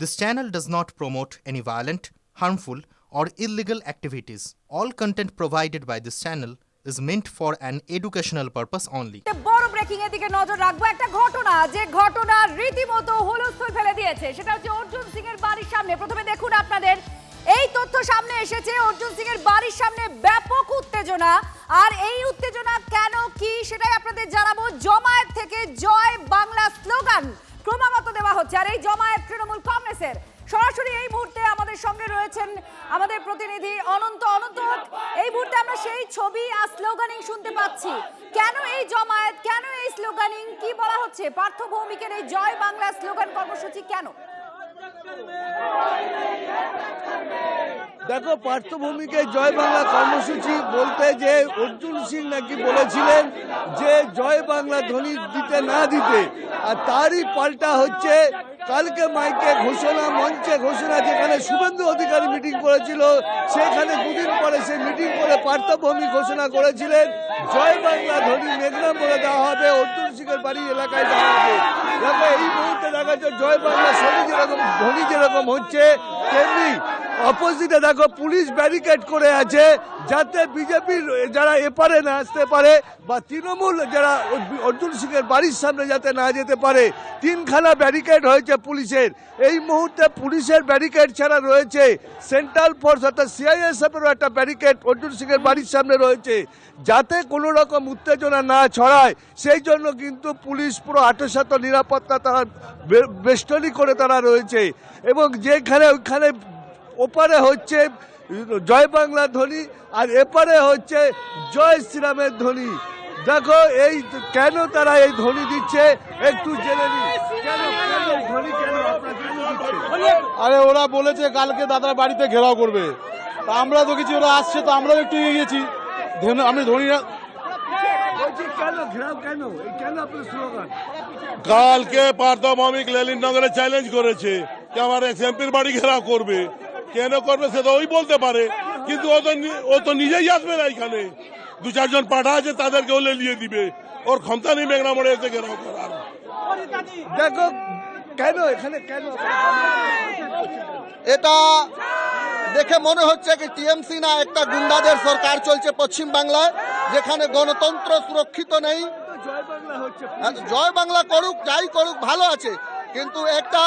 This channel does not promote any violent, harmful, or illegal activities. All content provided by this channel is meant for an educational purpose only. বড় breaking এর দিকে নজর রাখবো। একটা ঘটনা, যে ঘটনা রীতিমতো হুলস্থুল ফেলে দিয়েছে, সেটা হচ্ছে অর্জুন সিং এর বাড়ির সামনে। প্রথমে দেখুন আপনাদের এই তথ্য সামনে এসেছে, অর্জুন সিং এর বাড়ির সামনে ব্যাপক উত্তেজনা। আর এই উত্তেজনা কেন, কি, সেটাই আপনাদের জানাবো। জমায়েত থেকে জয় বাংলা স্লোগান ক্রমাগত দেওয়া হচ্ছে। আর এই জমায়েত তৃণমূল কংগ্রেসের। সরাসরি এই মুহূর্তে আমাদের সঙ্গে রয়েছেন আমাদের প্রতিনিধি অনন্ত। এই মুহূর্তে আমরা সেই ছবি আর স্লোগানিং শুনতে পাচ্ছি। কেন এই জমায়েত, কেন এই স্লোগানিং, কি বলা হচ্ছে? পার্থ ভৌমিকের এই জয় বাংলা স্লোগান কর্মসূচি কেন? দেখো, পার্থ ভৌমিকের জয় বাংলা কর্মসূচি বলতে যে অর্জুন সিং নাকি বলেছিলেন যে জয় বাংলা ধ্বনি দিতে না দিতে, আর তারই পাল্টা হচ্ছে কালকে মাইকে ঘোষণা, মঞ্চে ঘোষণা, যেখানে শুভেন্দু অধিকারী মিটিং করেছিল সেখানে দুদিন পরে সেই মিটিং করে পার্থ ভৌমিক ঘোষণা করেছিলেন জয় বাংলা ধ্বনি মেঘনাম বলে দেওয়া হবে, অর্জুন সিং এর বাড়ির এলাকায় দেওয়া হবে। দেখো, এই মুহূর্তে দেখা যাচ্ছে জয় বাংলা ধ্বনি যেরকম হচ্ছে, তেমনি অপোজিটে দেখো পুলিশ ব্যারিকেড করে আছে যাতে বিজেপির যারা এপারে না আসতে পারে বা তৃণমূল যারা অর্জুন সিং এর বাড়ির সামনে যাতে না যেতে পারে। তিনখানা ব্যারিকেড হয়েছে পুলিশের। এই মুহূর্তে পুলিশের ব্যারিকেড ছাড়া রয়েছে সেন্ট্রাল ফোর্স অর্থাৎ সিআইএসএফ এরও একটা ব্যারিকেড অর্জুন সিং এর বাড়ির সামনে রয়েছে, যাতে কোনো রকম উত্তেজনা না ছড়ায় সেই জন্য কিন্তু পুলিশ পুরো আঁটসাঁট নিরাপত্তা তারা বেষ্টনী করে তারা রয়েছে। এবং যেখানে ওইখানে ওপারে হচ্ছে জয় বাংলা ধ্বনি আর এপারে হচ্ছে জয় শ্রীরামের ধ্বনি। দেখো এই কেন তারা এই ধ্বনি দিচ্ছে একটু জেনে নিই। আরে ওরা বলেছে কালকে দাদার বাড়িতে ঘেরাও করবে, তা আমরা তো কিছু, ওরা আসছে তো আমরাও একটু এগিয়ে গেছি। আমি ধনীরা কালকে পার্থ ভৌমিক লেলিন নগরে চ্যালেঞ্জ করেছে যে আমার এক্স এমপির বাড়ি ঘেরাও করবে। কেন করবে সে তো ওই বলতে পারে, কিন্তু ও তো নিজেই আসবে না। এখানে দু চারজন পাঠা আছে, তাদেরকে ওলে নিয়ে দিবে। ওর ক্ষমতা নেই মেঘনা মোড়ে এসে ঘেরাও করার। দেখো কেন এখানে কেন এটা দেখে মনে হচ্ছে কি টিএমসি না একটা গুন্ডাদের সরকার চলছে পশ্চিম বাংলায়, যেখানে গণতন্ত্র সুরক্ষিত নেই। জয় বাংলা করুক, যাই করুক, ভালো আছে, কিন্তু একটা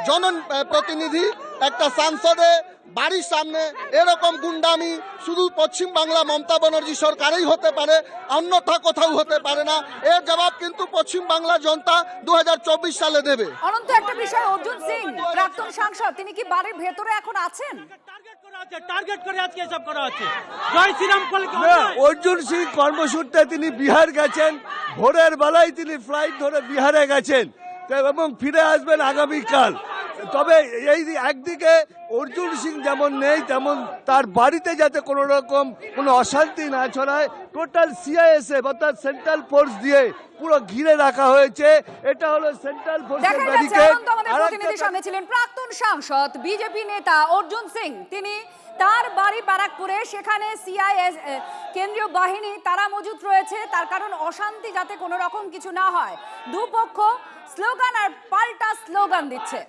জনপ্রতিনিধি, একটা সাংসদে বাড়ির সামনে এরকম গুন্ডামি শুধু পশ্চিম বাংলা মমতা ব্যানার্জি সরকারই হতে পারে, অন্যথা কোথাও হতে পারে না। এর জবাব কিন্তু পশ্চিম বাংলা জনতা 2024 সালে দেবে। অনন্ত, একটা বিষয়, অর্জুন সিং প্রাক্তন সাংসদ, তিনি কি বাড়ির ভেতরে এখন আছেন? টার্গেট করে আজকে এসব করা হচ্ছে। জয় শ্রীরাম অর্জুন সিং কর্মসূত্রে তিনি বিহার গেছেন, ভোরের বেলায় তিনি ফ্লাইট ধরে বিহারে গেছেন এবং ফিরে আসবেন আগামীকাল। তবে এই একদিকে অর্জুন সিং যেমন নেই, তেমন তার বাড়িতে যাতে কোনো রকম কোনো অশান্তি না ছড়ায়, টোটাল সিআইএসএফ অর্থাৎ সেন্ট্রাল ফোর্স দিয়ে পুরো ঘিরে রাখা হয়েছে। এটা হলো সেন্ট্রাল ফোর্সের ব্যারিকেড। আমাদের প্রতিনিধির সঙ্গে ছিলেন প্রাক্তন সাংসদ বিজেপি নেতা অর্জুন সিং। তিনি তার বাড়ি ব্যারাকপুরে, সেখানে সিআইএস কেন্দ্রীয় বাহিনী তারা মজুত রয়েছে, তার কারণ অশান্তি যাতে কোনো রকম কিছু না হয়। দুপক্ষ স্লোগান আর পাল্টা স্লোগান দিচ্ছে।